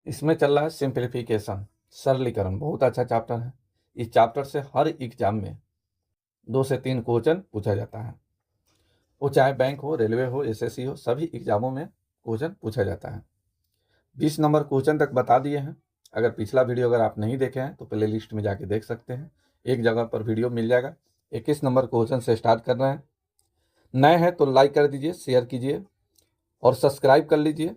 इसमें चल रहा है सिंप्लीफिकेशन, सरलीकरण। बहुत अच्छा चैप्टर है। इस चैप्टर से हर एग्जाम में 2 से 3 क्वेश्चन पूछा जाता है। वो चाहे बैंक हो, रेलवे हो, एसएससी हो, सभी एग्जामों में क्वेश्चन पूछा जाता है। 20 नंबर क्वेश्चन तक बता दिए हैं। अगर पिछला वीडियो अगर आप नहीं देखे हैं तो प्ले लिस्ट में जाके देख सकते हैं, एक जगह पर वीडियो मिल जाएगा। 21 नंबर क्वेश्चन से स्टार्ट कर रहे हैं। नए हैं तो लाइक कर दीजिए, शेयर कीजिए और सब्सक्राइब कर लीजिए।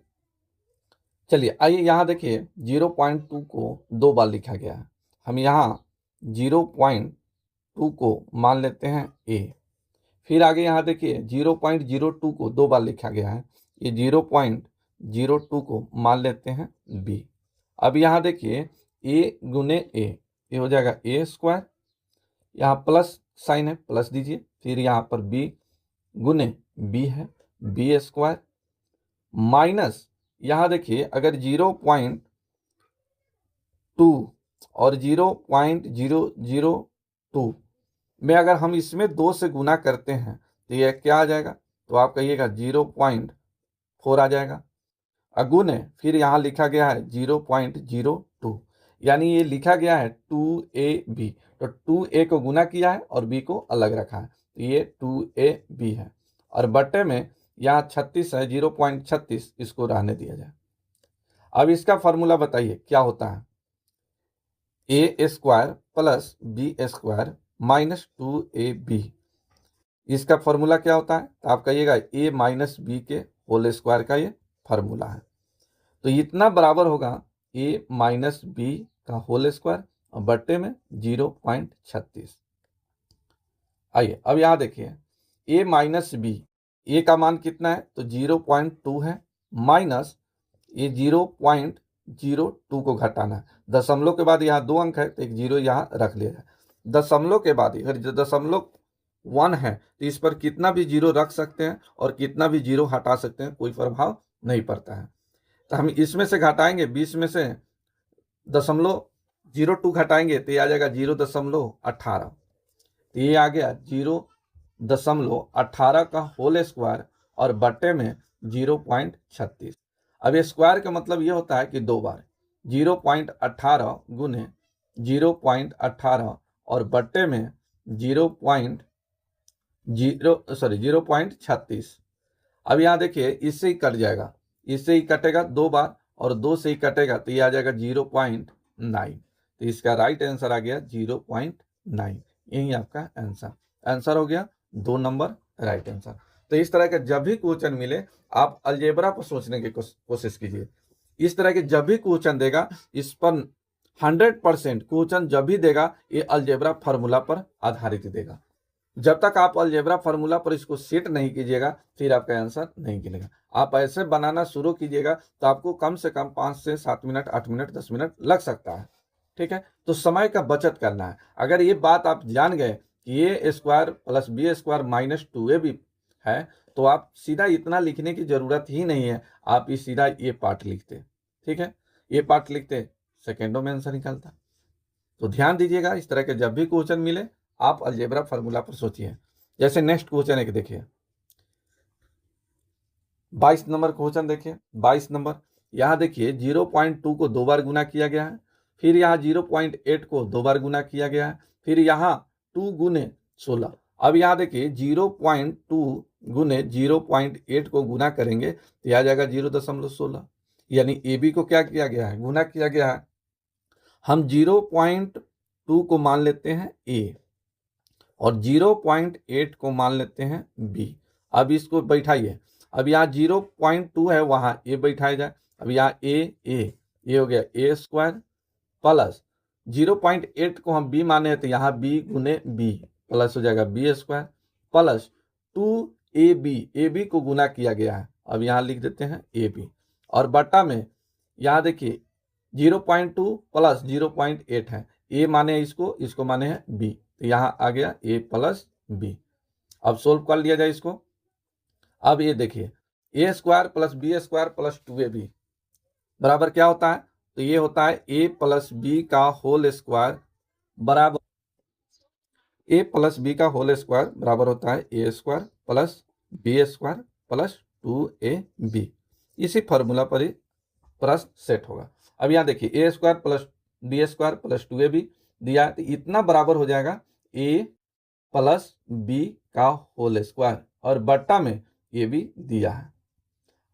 चलिए आइए, यहाँ देखिए 0.2 को 2 बार लिखा गया है। हम यहाँ 0.2 को मान लेते हैं ए। फिर आगे यहाँ देखिए 0.02 को 2 बार लिखा गया है। ये 0.02 को मान लेते हैं बी। अब यहाँ देखिए ए गुने ए, ये हो जाएगा ए स्क्वायर। यहाँ प्लस साइन है, प्लस दीजिए। फिर यहाँ पर बी गुने बी है, बी स्क्वायर माइनस, यहाँ देखिए अगर 0.2 और 0.002 में अगर हम इसमें 2 से गुना करते हैं तो यह क्या आ जाएगा? तो आप कहिएगा 0.4 आ जाएगा। अगुने फिर यहाँ लिखा गया है 0.02, यानी ये लिखा गया है 2ab। तो 2a को गुना किया है और b को अलग रखा है, तो ये 2ab है। और बट्टे में यहाँ 36 है, 0.36 इसको रहने दिया जाए। अब इसका फॉर्मूला बताइए क्या होता है? A square plus B square minus 2ab। इसका फॉर्मूला क्या होता है? तो आप कहिएगा a माइनस बी के होल स्क्वायर का ये फॉर्मूला है। तो इतना बराबर होगा a माइनस बी का होल स्क्वायर और बट्टे में 0.36। आइए अब यहाँ देखिए a माइनस बी, ए का मान कितना है? तो 0.2 है, माइनस ये 0.02 को घटाना है। दशमलव के बाद यहाँ 2 अंक है तो एक 0 यहाँ रख लिया जाए। दशमलव के बाद अगर दशमलव 1 है तो इस पर कितना भी 0 रख सकते हैं और कितना भी 0 हटा सकते हैं, कोई प्रभाव नहीं पड़ता है। तो हम इसमें से घटाएंगे, 20 में से 0.02 घटाएंगे तो ये आ जाएगा 0.18। तो ये आ गया 0.18 का होल स्क्वायर और बट्टे में 0.36। अब ये स्क्वायर का मतलब ये होता है कि 2 बार 0.18 गुने 0.18 और बट्टे में 0.36। अब यहाँ देखिए इससे ही कट जाएगा, इससे ही कटेगा 2 बार और 2 से ही कटेगा तो ये आ जाएगा 0.9। तो इसका राइट आंसर आ गया 0.9। यही आपका आंसर हो गया 2 नंबर राइट आंसर। तो इस तरह के जब भी क्वेश्चन मिले आप अलजेब्रा पर सोचने की कोशिश कीजिए। इस तरह के जब भी क्वेश्चन देगा, इस पर 100% क्वेश्चन जब भी देगा ये अलजेब्रा फार्मूला पर आधारित देगा। जब तक आप अलजेब्रा फार्मूला पर इसको सेट नहीं कीजिएगा फिर आपका आंसर नहीं गिनेगा। आप ऐसे बनाना शुरू कीजिएगा तो आपको कम से कम 5 से 7 मिनट, 8 मिनट, 10 मिनट लग सकता है। ठीक है, तो समय का बचत करना है। अगर ये बात आप जान गए कि A square plus B square minus 2ab है तो आप सीधा इतना लिखने की जरूरत ही नहीं है, आप इस सीधा ये पार्ट लिखते। ठीक है, ये पार्ट लिखते, सेकेंडों में आंसर निकलता। तो ध्यान दीजिएगा, इस तरह के जब भी क्वेश्चन मिले आप अलजेब्रा फार्मूला पर सोचिए। जैसे नेक्स्ट क्वेश्चन एक देखिए, 22 नंबर क्वेश्चन देखिए। 22 नंबर यहाँ देखिए 0.2 को 2 बार गुना किया गया है, फिर यहाँ 0.8 को 2 बार गुना किया गया है, फिर यहाँ 2 गुने 16। अब यहाँ देखिए 0.2 गुने 0.8 को गुना करेंगे तो यह आ जाएगा 0.16। यानी ए बी को क्या किया गया है? गुना किया गया है। हम 0.2 को मान लेते हैं ए और 0.8 को मान लेते हैं बी। अब इसको बैठाइए, अब यहाँ 0.2 है वहाँ ए बैठाया जाए। अब यहाँ ए हो गया ए स्क्वायर प्लस 0.8 को हम बी माने हैं तो यहाँ बी गुने बी प्लस हो जाएगा बी स्क्वायर प्लस 2ab को गुना किया गया है। अब यहाँ लिख देते हैं ए बी और बट्टा में यहाँ देखिए 0.2 प्लस 0.8 है, ए माने इसको माने हैं बी, तो यहाँ आ गया ए प्लस बी। अब सोल्व कर लिया जाए इसको। अब ये देखिए A square plus B square plus 2ab बराबर क्या होता है? तो ये होता है ए प्लस बी का होल स्क्वायर बराबर, ए प्लस बी का होल स्क्वायर बराबर होता है A square plus B square plus 2ab। इसी फॉर्मूला पर ही प्रश्न सेट होगा। अब यहाँ देखिए A square plus B square plus 2ab दिया है, तो इतना बराबर हो जाएगा a प्लस बी का होल स्क्वायर, और बट्टा में ये भी दिया है।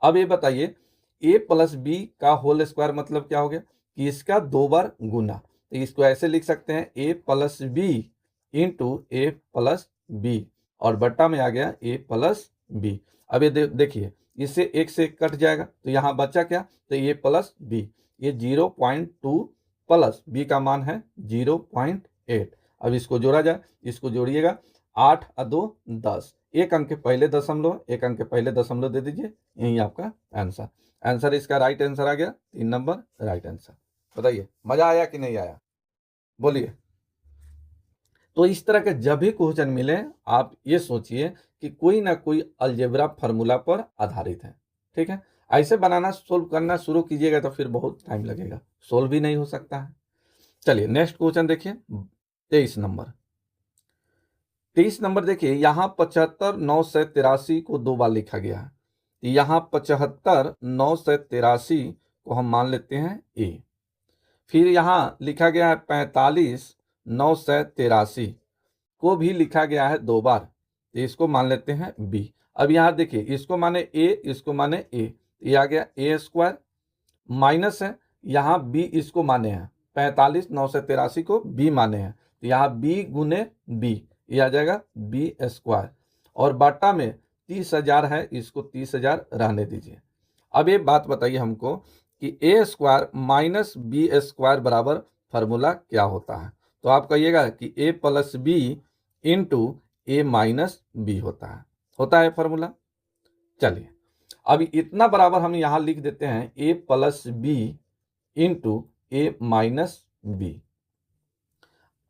अब ये बताइए a प्लस बी का होल स्क्वायर मतलब क्या हो गया कि इसका 2 बार गुना, तो इसको ऐसे लिख सकते हैं a plus B into A plus B, और बट्टा में आ गया a प्लस बी। अब ये देखिए इससे एक से एक कट जाएगा, तो यहाँ बचा क्या, तो a प्लस बी, ये 0.2 प्लस बी का मान है 0.8। अब इसको जोड़ा जाए, इसको जोड़िएगा, 8 और 2 10, एक अंक के पहले दशमलव, एक अंक के पहले दशमलव दे दीजिए, यही आपका आंसर। आंसर इसका राइट आंसर आ गया 3 नंबर राइट आंसर। बताइए मजा आया कि नहीं आया, बोलिए। तो इस तरह के जब भी क्वेश्चन मिले आप ये सोचिए कि कोई ना कोई अलजेब्रा फार्मूला पर आधारित है, ठीक है। ऐसे बनाना सोल्व करना शुरू कीजिएगा तो फिर बहुत टाइम लगेगा, सोल्व भी नहीं हो सकता है। चलिए नेक्स्ट क्वेश्चन देखिए 23 नंबर। 23 नंबर देखिए, यहाँ 75 983 को 2 बार लिखा गया है, यहाँ 75 983 को हम मान लेते हैं ए। फिर यहाँ लिखा गया है 45 983 को भी लिखा गया है 2 बार, तो इसको मान लेते हैं बी। अब यहाँ देखिए इसको माने ए, इसको माने ए, ये आ गया ए स्क्वायर, माइनस है यहाँ बी, इसको माने हैं 45 983 को बी माने हैं, तो यहाँ बी गुने बी, ये आ जाएगा बी स्क्वायर, और बाटा में 30,000 है, इसको 30,000 रहने दीजिए। अब ये बात बताइए हमको कि A square minus B square बराबर फार्मूला क्या होता है, तो आप कहिएगा कि ए प्लस बी इंटू ए माइनस बी होता है फार्मूला। चलिए अब इतना बराबर हम यहाँ लिख देते हैं ए प्लस बी इंटू ए माइनस बी,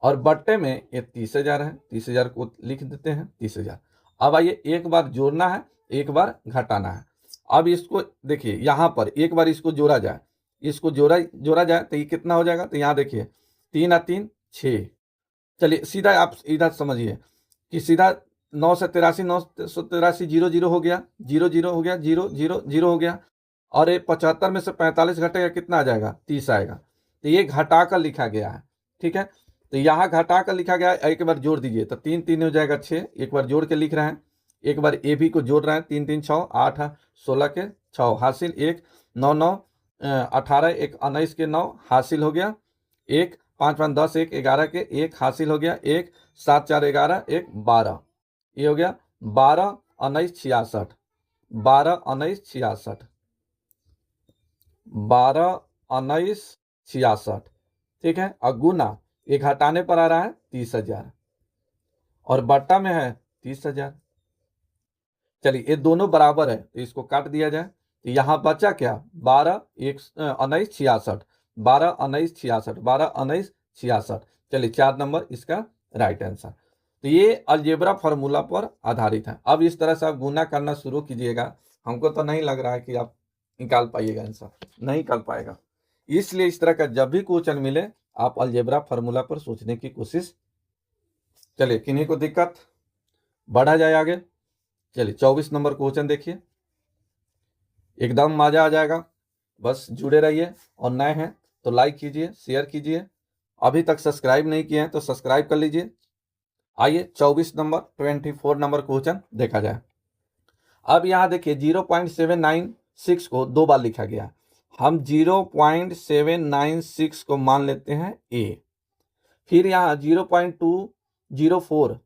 और बट्टे में ये 30,000 है, 30,000 को लिख देते हैं 30,000। अब आइए एक बार जोड़ना है, एक बार घटाना है। अब इसको देखिए यहाँ पर एक बार इसको जोड़ा जाए, इसको जोड़ा जाए तो ये कितना हो जाएगा, तो यहाँ देखिए 3 और 3 6। चलिए सीधा आप इधर समझिए कि सीधा 983 983 0 0 हो गया, 0 0 हो गया, 0 0 0 हो gया, और ये 75 में से 45 घटेगा कितना आ जाएगा, 30 आएगा, तो ये घटा कर लिखा गया है, ठीक है। तो यहाँ घटा कर लिखा गया है, एक बार जोड़ दीजिए तो 3 3 हो जाएगा 6, एक बार जोड़ के लिख रहे हैं, एक बार ए भी को जोड़ रहे हैं, 3 3 6 8 16 के 6 हासिल, 1 9 9 18 1 19 के 9 हासिल हो गया, 1 5 5 10 1 11 के 1 हासिल हो गया, 1 7 4 11 1 12, ये हो गया 12 19 66, 12 19 66, 12 19 66, ठीक है। और गुना ये घटाने पर आ रहा है 30,000, और बट्टा में है 30,000। चलिए ये दोनों बराबर है तो इसको काट दिया जाए, तो यहाँ बचा क्या, 12 1 19 66, 12 19 66, 12 19 66। चलिए 4 नंबर इसका राइट आंसर। तो ये अलजेब्रा फार्मूला पर आधारित है। अब इस तरह से आप गुना करना शुरू कीजिएगा, हमको तो नहीं लग रहा है कि आप निकाल पाइएगा आंसर, नहीं कर पाएगा। इसलिए इस तरह का जब भी क्वेश्चन मिले आप अलजेब्रा फार्मूला पर सोचने की कोशिश। चलिए किन्हीं को दिक्कत, बढ़ा जाए आगे। चलिए 24 नंबर क्वेश्चन देखिए, एकदम मजा आ जाएगा, बस जुड़े रहिए, और नए हैं तो लाइक कीजिए, शेयर कीजिए, अभी तक सब्सक्राइब नहीं किए हैं तो सब्सक्राइब कर लीजिए। आइए 24 नंबर 24 नंबर क्वेश्चन देखा जाए। अब यहाँ देखिए 0.796 को 2 बार लिखा गया, हम 0.796 को मान लेते हैं ए। फिर यहाँ 0.204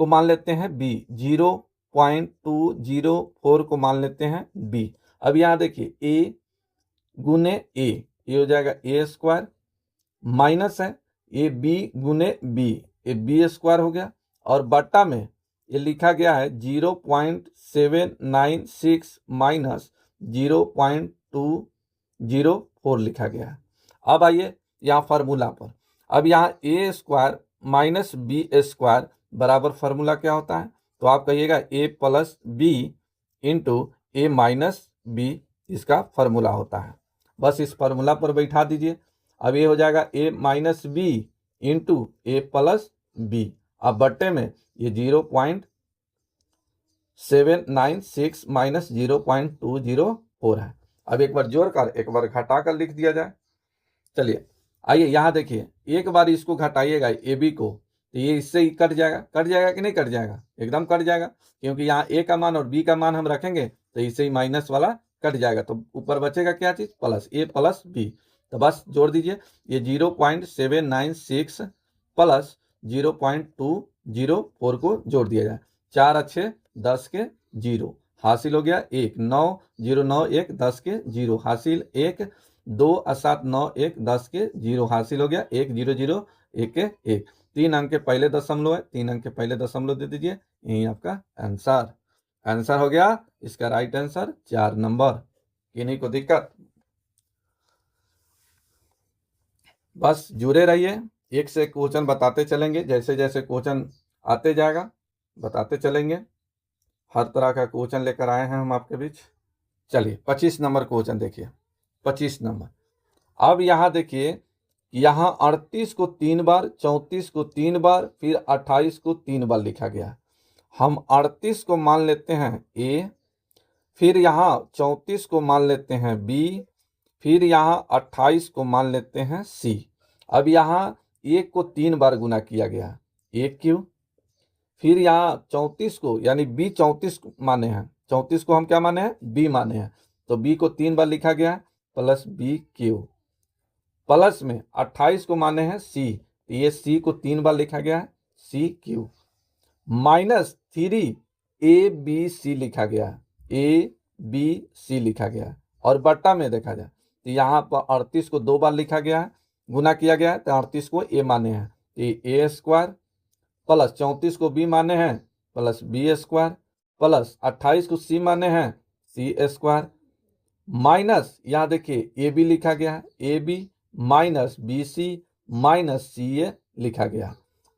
को मान लेते हैं बी, 0.204 को मान लेते हैं बी। अब यहाँ देखिए ए गुने ए, ये हो जाएगा ए स्क्वायर, माइनस है ए बी गुने बी, ये बी स्क्वायर हो गया, और बट्टा में ये लिखा गया है 0.796 माइनस 0.204 लिखा गया है। अब आइए यहाँ फार्मूला पर। अब यहाँ ए स्क्वायर माइनस बी स्क्वायर बराबर फार्मूला क्या होता है, तो आप कहिएगा ए प्लस बी इंटू ए माइनस बी, इसका फार्मूला होता है। बस इस फार्मूला पर बैठा दीजिए। अब ये हो जाएगा ए minus B into A plus B, अब बट्टे में ये 0.796 माइनस 0.204 है, अब एक बार जोड़कर एक बार घटाकर लिख दिया जाए। चलिए आइए यहाँ देखिए, एक बार इसको घटाइएगा ए बी को, तो ये इससे ही कट जाएगा कि नहीं कट जाएगा, एकदम कट जाएगा, क्योंकि यहाँ ए का मान और बी का मान हम रखेंगे तो इससे ही माइनस वाला कट जाएगा, तो ऊपर बचेगा क्या चीज, प्लस ए प्लस बी। तो बस जोड़ दीजिए, ये 0.796 प्लस 0.204 को जोड़ दिया जाए, 4 अच्छे 10 के 0 हासिल हो गया 1, 9 0 9 1 10 के 0 हासिल 1, 2 7 9 1 10 के 0 हासिल हो गया 1 0 0 1 के 1। 3 अंक के पहले दशमलव है, 3 अंक के पहले दशमलव दे दीजिए, यही आपका आंसर हो गया। इसका राइट आंसर 4 नंबर। किन्हीं को दिक्कत, बस जुड़े रहिए, एक से एक क्वेश्चन बताते चलेंगे, जैसे जैसे क्वेश्चन आते जाएगा बताते चलेंगे। हर तरह का क्वेश्चन लेकर आए हैं हम आपके बीच। चलिए 25 नंबर क्वेश्चन देखिए, 25 नंबर। अब यहाँ देखिए, यहाँ 38 को 3 बार, 34 को 3 बार, फिर 28 को 3 बार लिखा गया। हम 38 को मान लेते हैं ए, फिर यहाँ 34 को मान लेते हैं बी, फिर यहाँ 28 को मान लेते हैं सी। अब यहाँ एक को 3 बार गुना किया गया, एक क्यों, फिर यहाँ 34 को यानी बी 34 माने हैं, 34 को हम क्या माने हैं, बी माने हैं, तो बी को 3 बार लिखा गया है प्लस बी क्यू, प्लस में 28 को माने हैं सी, तो ये सी को 3 बार लिखा गया है C cube, minus 3 A B C लिखा गया है, ए बी सी लिखा गया है, और बट्टा में देखा जाए तो यहाँ पर 38 को 2 बार लिखा गया है, गुना किया गया है, तो 38 को ए माने हैं, ए स्क्वायर, प्लस 34 को बी माने हैं प्लस बी स्क्वायर, प्लस 28 को सी माने हैं सी स्क्वायर, माइनस यहाँ देखिए ए बी लिखा गया है, A B minus B C minus C A लिखा गया।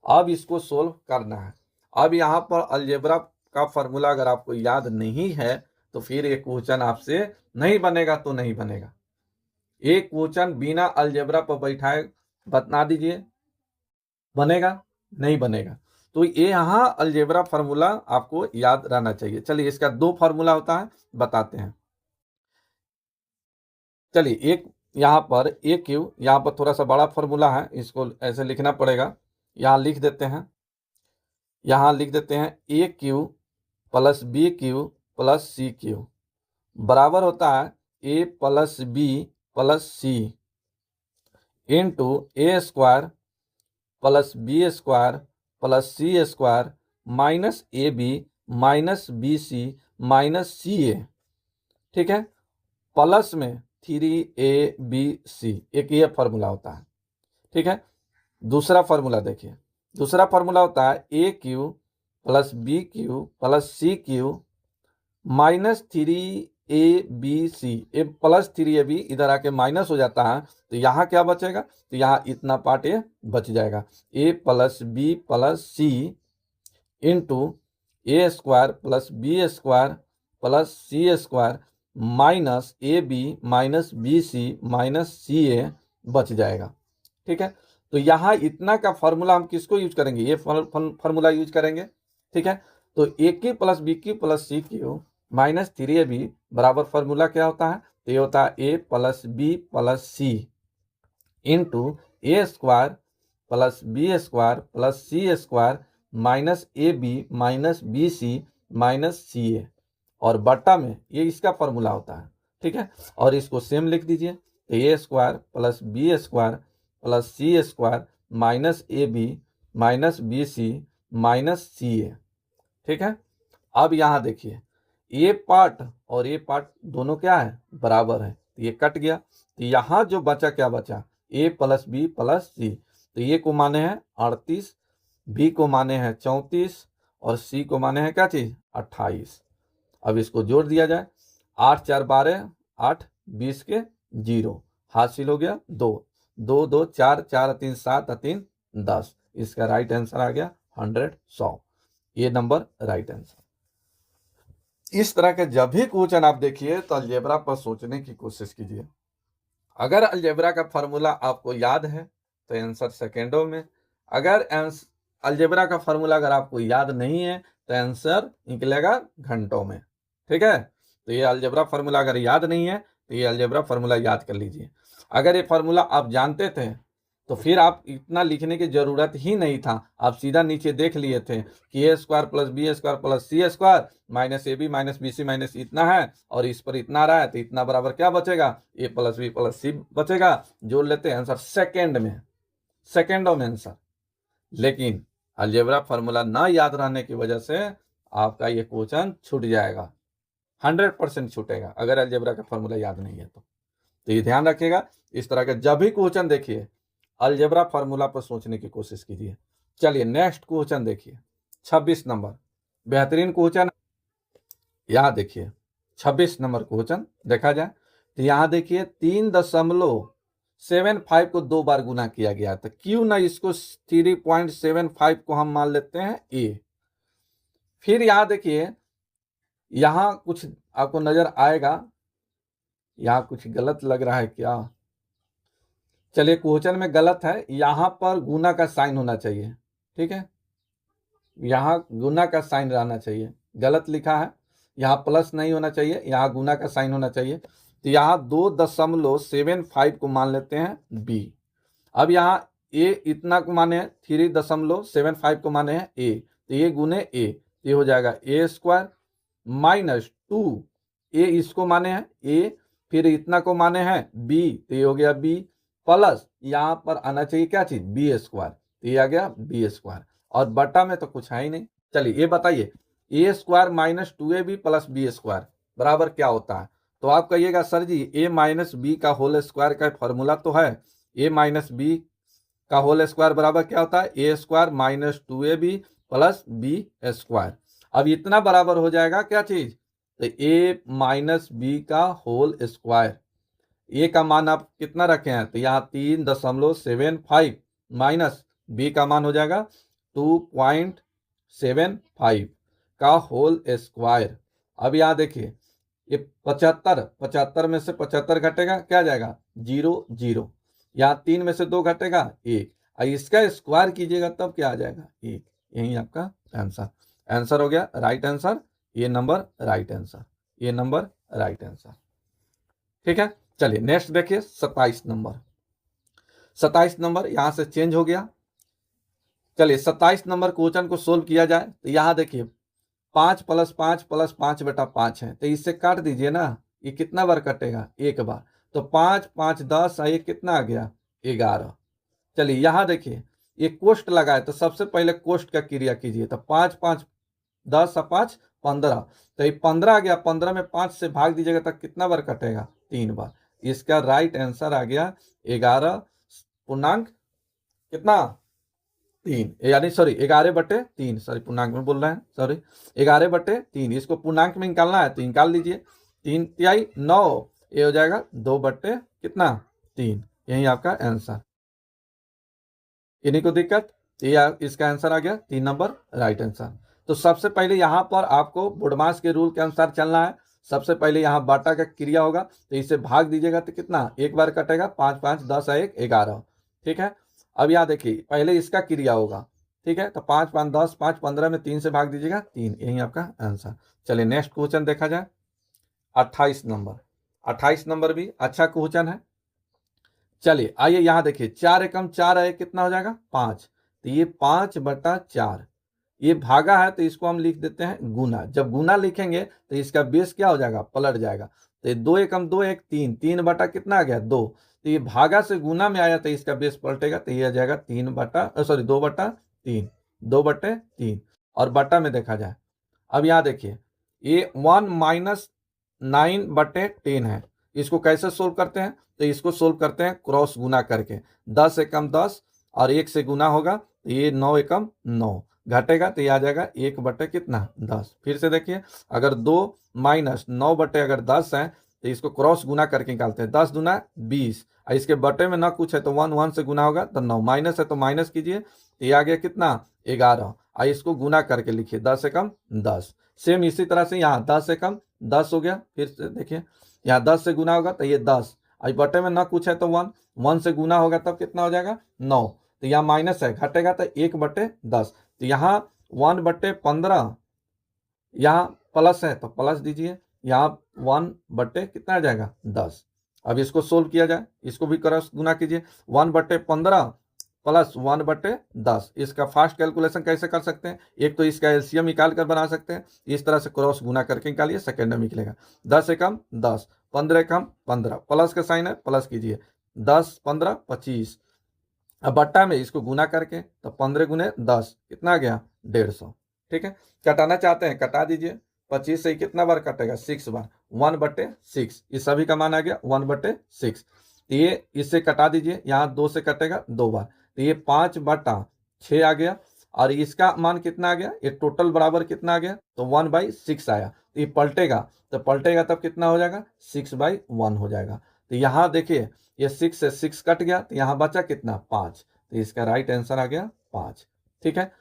अब इसको सोल्व करना है। अब यहाँ पर अलजेब्रा का फॉर्मूला अगर आपको याद नहीं है तो फिर एक क्वेश्चन आपसे नहीं बनेगा, तो नहीं बनेगा। एक क्वेश्चन बिना अलजेब्रा पर बैठाए बता दीजिए, बनेगा नहीं बनेगा। तो ये यहाँ अलजेब्रा फार्मूला आपको याद रहना चाहिए। चलिए इसका 2 फार्मूला होता है, बताते हैं। चलिए एक यहाँ पर ए क्यू, यहाँ पर थोड़ा सा बड़ा फार्मूला है, इसको ऐसे लिखना पड़ेगा, यहाँ लिख देते हैं, यहाँ लिख देते हैं A cube plus B cube plus C cube बराबर होता है A plus B plus C into A square plus B square plus C square minus A B minus B C minus C A. ठीक है, plus में 3ab एक ये formula होता है। ठीक है, दूसरा फार्मूला देखिए, दूसरा फार्मूला होता है A cube plus B cube plus C cube minus 3abc, A plus 3ab इधर आके माइनस हो जाता है, तो यहाँ क्या बचेगा, तो यहाँ इतना पार्ट ये बच जाएगा, A plus B plus C into A square plus B square plus C square minus A B minus B C minus C A बच जाएगा। ठीक है, तो यहाँ इतना का फॉर्मूला हम किसको यूज करेंगे, ये फॉर्मूला यूज करेंगे। ठीक है, तो A cube plus B cube plus C cube minus 3ab बराबर फॉर्मूला क्या होता है, तो ये होता है A plus B plus C into A square plus B square plus C square minus A B minus B C minus C A, और बट्टा में ये इसका फॉर्मूला होता है। ठीक है, और इसको सेम लिख दीजिए, तो A square plus B square plus C square minus A B minus B C minus C A. ठीक है, अब यहाँ देखिए ए पार्ट और ए पार्ट दोनों क्या है, बराबर है, तो ये कट गया, तो यहाँ जो बचा क्या बचा, ए प्लस बी प्लस सी, तो ए को माने हैं 38, बी को माने हैं 34 और सी को माने हैं क्या चीज 28। अब इसको जोड़ दिया जाए, 8 4 12 8 20 के 0 हासिल हो गया 2 2 2 4 4 3 7 3 10। इसका राइट आंसर आ गया 100। ये नंबर राइट आंसर। इस तरह के जब भी क्वेश्चन आप देखिए तो अलजेब्रा पर सोचने की कोशिश कीजिए। अगर अलजेब्रा का फार्मूला आपको याद है तो आंसर सेकेंडों में, अगर अलजेब्रा का फार्मूला अगर आपको याद नहीं है तो आंसर निकलेगा घंटों में। ठीक है, तो ये अलजेब्रा फार्मूला अगर याद नहीं है तो ये अलजेब्रा फार्मूला याद कर लीजिए। अगर ये फार्मूला आप जानते थे तो फिर आप इतना लिखने की जरूरत ही नहीं था, आप सीधा नीचे देख लिए थे कि A square plus B square plus C square minus A B minus B C minus इतना है और इस पर इतना रहा है, तो इतना बराबर क्या बचेगा, ए प्लस बी प्लस सी बचेगा। जोड़ लेते हैं आंसर सेकेंडों में आंसर। लेकिन अलजेब्रा फार्मूला ना याद रहने की वजह से आपका ये क्वेश्चन छूट जाएगा, 100% छूटेगा अगर अलजेब्रा का फार्मूला याद नहीं है तो ये ध्यान रखिएगा। इस तरह के जब भी क्वेश्चन देखिए अलजेब्रा फार्मूला पर सोचने की कोशिश कीजिए। चलिए नेक्स्ट क्वेश्चन देखिए, 26 नंबर, बेहतरीन क्वेश्चन। यहां देखिए 26 नंबर क्वेश्चन देखा जाए तो यहां देखिए 3.75 को 2 बार गुना किया गया, तो क्यों ना इसको 3.75 को हम मान लेते हैं ए। फिर यहां देखिए यहां कुछ आपको नजर आएगा, यहां कुछ गलत लग रहा है क्या, चलिए क्वेश्चन में गलत है, यहां पर गुना का साइन होना चाहिए, ठीक है, यहां गुना का साइन रहना चाहिए, गलत लिखा है, यहां प्लस नहीं होना चाहिए, यहां गुना का साइन होना चाहिए। तो यहां 2.75 को मान लेते हैं बी। अब यहां ए इतना को माने हैं 3.75 को माने हैं ए, तो ये गुने ए, ये हो जाएगा ए स्क्वायर माइनस 2, ए इसको माने हैं ए, फिर इतना को माने हैं बी, तो ये हो गया बी, प्लस यहां पर आना चाहिए क्या चीज, बी स्क्वायर, तो ये आ गया बी स्क्वायर, और बटा में तो कुछ है ही नहीं। चलिए ये बताइए A square minus 2ab plus B square बराबर क्या होता है, तो आप कहिएगा sir ji A minus B का होल स्क्वायर का फॉर्मूला तो है, ए माइनस बी का होल स्क्वायर बराबर क्या होता है, A square minus 2ab plus B square. अब इतना बराबर हो जाएगा क्या चीज, तो ए माइनस बी का होल स्क्वायर, ए का मान आप कितना रखे हैं, तो यहाँ 3.75 माइनस बी का मान हो जाएगा 2.75 का होल स्क्वायर। अब यहाँ देखिए ये 75 में से 75 घटेगा क्या आ जाएगा 0 0, यहाँ 3 में से 2 घटेगा 1, और इसका स्क्वायर कीजिएगा तब क्या आ जाएगा 1। यही आपका आंसर हो गया, राइट आंसर, ये नंबर राइट आंसर, ये नंबर राइट आंसर, ठीक है। चलिए नेक्स्ट देखिए 27 नंबर, 27 नंबर यहां से चेंज हो गया। चलिए 27 नंबर क्वेश्चन को सोल्व किया जाए तो यहां देखिए 5 + 5 + 5 बटा 5 है, तो इससे काट दीजिए ना, ये कितना बार कटेगा, एक बार, तो 5 5 10 ये कितना आ गया 11। चलिए यहां देखिए ये कोष्ट लगा है, तो सबसे पहले कोष्ट का क्रिया कीजिए, तो 5 5 10 और 5 15, तो ये 15 आ गया, 15 में 5 से भाग दीजिएगा तो कितना बार कटेगा 3 बार। इसका राइट आंसर आ गया 11 पूर्णांक कितना 3, यानी सॉरी 11/3, सॉरी पूर्णांक में बोल रहे हैं, सॉरी 11/3, इसको पूर्णांक में निकालना है तो निकाल लीजिए, 3 तिहाई 9, ये हो जाएगा 2/3, यही आपका आंसर। इन्हीं को दिक्कत, ये इसका आंसर आ गया 3 नंबर राइट आंसर। तो सबसे पहले यहाँ पर आपको बुडमास के रूल के अनुसार चलना है। सबसे पहले यहाँ बाटा का क्रिया होगा, तो इसे भाग दीजिएगा तो कितना एक बार कटेगा, 5 5 10 1 11, ठीक है। अब यहाँ देखिए पहले इसका क्रिया होगा, ठीक है, तो 5 5 10 5 15 में 3 से भाग दीजिएगा 3, यही आपका आंसर। चलिए नेक्स्ट क्वेश्चन देखा जाए 28 नंबर, 28 नंबर भी अच्छा क्वेश्चन है। चलिए आइए यहाँ देखिए 4 एकम 4 है कितना हो जाएगा 5, तो ये 5/4, ये भागा है तो इसको हम लिख देते हैं गुना। जब गुना लिखेंगे तो इसका बेस क्या हो जाएगा पलट जाएगा, तो ये 2 एकम 2 1 3, 3 बटा कितना आ गया 2, तो ये भागा से गुना में आया तो इसका बेस पलटेगा, तो ये आ जाएगा 2/3, 2/3, और बटा में देखा जाए। अब यहाँ देखिए ये 1 - 9/10 है, इसको कैसे सोल्व करते हैं, तो इसको सोल्व करते हैं क्रॉस गुना करके, 10 एकम 10 और 1 से गुना होगा तो ये 9 एकम 9 घटेगा, तो ये आ जाएगा 1/10। फिर से देखिए अगर 2 - 9/10 है तो इसको क्रॉस गुना करके निकालते हैं, 10 दूना 20, और इसके बटे में ना कुछ है तो 1 1 से गुना होगा तो 9, माइनस है तो माइनस कीजिए, तो ये आ गया कितना 11, और इसको गुना करके लिखिए 10 एकम 10। सेम इसी तरह से यहाँ 10 एकम 10 हो गया, फिर से देखिए यहाँ 10 से गुना होगा तो ये 10, और बटे में ना कुछ है तो 1 1 से गुना होगा तब कितना हो जाएगा 9, तो यहाँ माइनस है घटेगा तो 1/10, तो यहाँ 1/15, यहाँ प्लस है तो प्लस दीजिए, यहाँ 1/, कितना आ जाएगा 10। अब इसको सोल्व किया जाए, इसको भी क्रॉस गुना कीजिए, 1/15 प्लस 1/10। इसका फास्ट कैलकुलेशन कैसे कर सकते हैं, एक तो इसका एलसीएम निकाल कर बना सकते हैं, इस तरह से क्रॉस गुना करके निकालिए, सेकेंड में निकलेगा 10 एकम 10, 15 एकम 15, प्लस का साइन है प्लस कीजिए, 10 15 25। अब बट्टा में इसको गुना करके तो 15 गुने 10 कितना आ गया 150। ठीक है, कटाना चाहते हैं कटा दीजिए, 25 से कितना बार कटेगा 6 बार, 1/6। इस सभी का मान आ गया 1/6। ये इससे कटा दीजिए, यहाँ 2 से कटेगा 2 बार, तो ये 5/6 आ गया। और इसका मान कितना आ गया, ये टोटल बराबर कितना आ गया, तो 1/6 आया। तो ये पलटेगा, तो पलटेगा तब कितना हो जाएगा 6/1 हो जाएगा। तो यहाँ देखिए ये 6 से 6 कट गया, तो यहाँ बचा कितना 5, तो इसका राइट आंसर आ गया 5। ठीक है,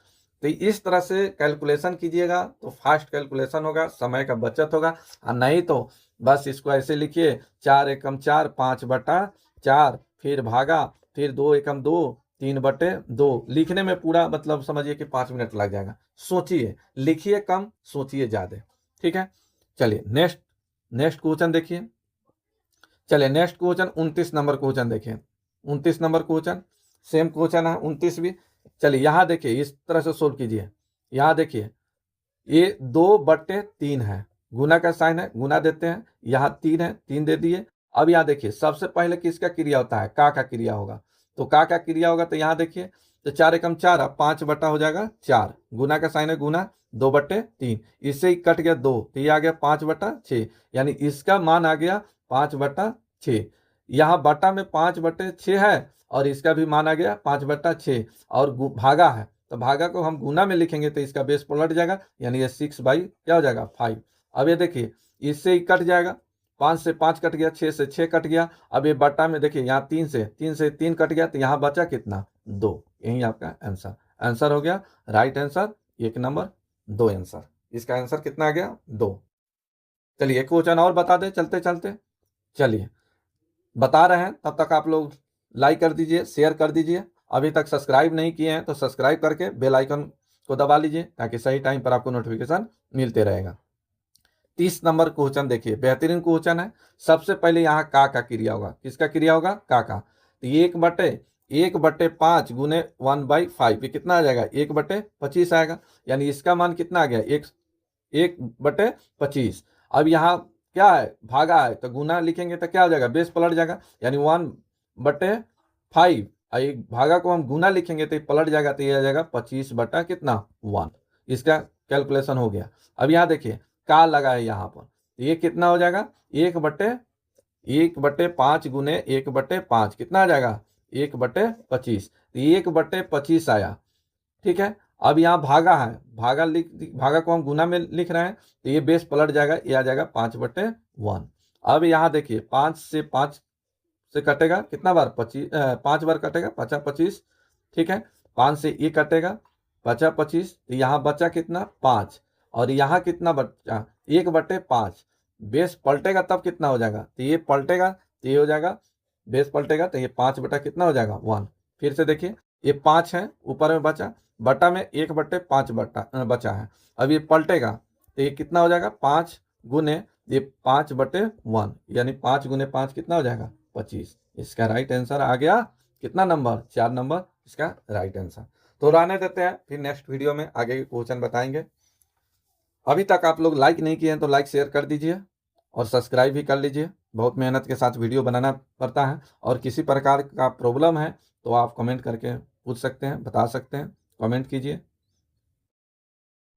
तो इस तरह से कैलकुलेशन कीजिएगा तो फास्ट कैलकुलेशन होगा, समय का बचत होगा। और नहीं तो बस इसको ऐसे लिखिए, 4 एकम 4, 5/4, फिर भागा, फिर 2 एकम 2, 3/2। लिखने में पूरा मतलब समझिए कि 5 मिनट लग जाएगा। सोचिए, लिखिए कम, सोचिए ज्यादा। ठीक है, चलिए नेक्स्ट क्वेश्चन देखिए। चलिए नेक्स्ट क्वेश्चन 29 नंबर क्वेश्चन देखिए। 29 नंबर क्वेश्चन सेम क्वेश्चन है, 29 भी। चलिए यहाँ देखिए, इस तरह से सोल्व कीजिए। यहाँ देखिए ये 2/3 है, गुना का साइन है, गुना देते हैं, यहाँ 3 है, 3 दे दिए। अब यहाँ देखिए सबसे पहले किसका क्रिया होता है, का क्रिया होगा, तो का क्रिया होगा, तो यहाँ देखिए तो 4 एकम 4, 5 हो जाएगा 4, गुना का साइन है गुना, 2/3, इससे ही कट गया 2, तो ये आ गया 5/6, यानी इसका मान आ गया 5/6। यहाँ बटा में 5/6 है और इसका भी मान आ गया 5/6, और भागा है तो भागा को हम गुना में लिखेंगे तो इसका बेस पलट जाएगा, यानी ये 6 क्या हो जाएगा 5। अब ये देखिए इससे ही कट जाएगा, 5 से 5 कट गया, 6 से 6 कट गया। अब ये बटा में देखिए यहाँ 3 से 3 कट गया, तो यहाँ बचा कितना 2। यही आपका आंसर हो गया, राइट आंसर 1 नंबर 2 आंसर। इसका आंसर कितना आ गया 2। चलिए एक क्वेश्चन और बता दे चलते चलते। चलिए बता रहे हैं, तब तक आप लोग लाइक कर दीजिए, शेयर कर दीजिए। अभी तक सब्सक्राइब नहीं किए हैं तो सब्सक्राइब करके बेल आइकन को दबा लीजिए, ताकि सही टाइम पर आपको नोटिफिकेशन मिलते रहेगा। 30 नंबर क्वेश्चन देखिए, बेहतरीन क्वेश्चन है। सबसे पहले यहाँ का क्रिया होगा, किसका क्रिया होगा का। तो 1/5 गुने 1/5, ये कितना आ जाएगा 1/25 आएगा, यानी इसका मान कितना आ गया 1/25। अब यहाँ क्या है भागा है, तो गुना लिखेंगे तो क्या हो जाएगा बेस पलट जाएगा, यानी 1/5। एक भागा को हम गुना लिखेंगे तो पलट जाएगा, तो ये आ जाएगा 25/1। इसका कैलकुलेशन हो गया। अब यहाँ देखिए का लगा है यहाँ पर, ये कितना हो जाएगा 1/5 गुने 1/5 कितना आ जाएगा 1/25, 1/25 आया। ठीक है, अब यहाँ भागा है, भागा को हम गुना में लिख रहे हैं, तो ये बेस पलट जाएगा, ये आ जाएगा 5/1। अब यहाँ देखिए 5 से 5 से कटेगा कितना बार 5 बार कटेगा 25। ठीक है, 5 से ये कटेगा 25, तो यहाँ बचा कितना 5, और यहाँ कितना बचा 1/5। बेस पलटेगा तब कितना हो जाएगा, तो ये पलटेगा तो ये हो जाएगा, बेस पलटेगा तो ये 5 बटा कितना हो जाएगा 1। फिर से देखिए ये 5 है ऊपर में बचा, बटा में 1/5 बचा है। अब ये पलटेगा तो ये कितना हो जाएगा 5 गुने ये 5/1, यानी 5 गुने 5 कितना हो जाएगा 25। इसका राइट आंसर आ गया कितना नंबर 4 नंबर इसका राइट आंसर। तो रहने देते हैं, फिर नेक्स्ट वीडियो में आगे के क्वेश्चन बताएंगे। अभी तक आप लोग लाइक नहीं किए हैं तो लाइक शेयर कर दीजिए और सब्सक्राइब भी कर लीजिए। बहुत मेहनत के साथ वीडियो बनाना पड़ता है, और किसी प्रकार का प्रॉब्लम है तो आप कमेंट करके पूछ सकते हैं, बता सकते हैं, कमेंट कीजिए।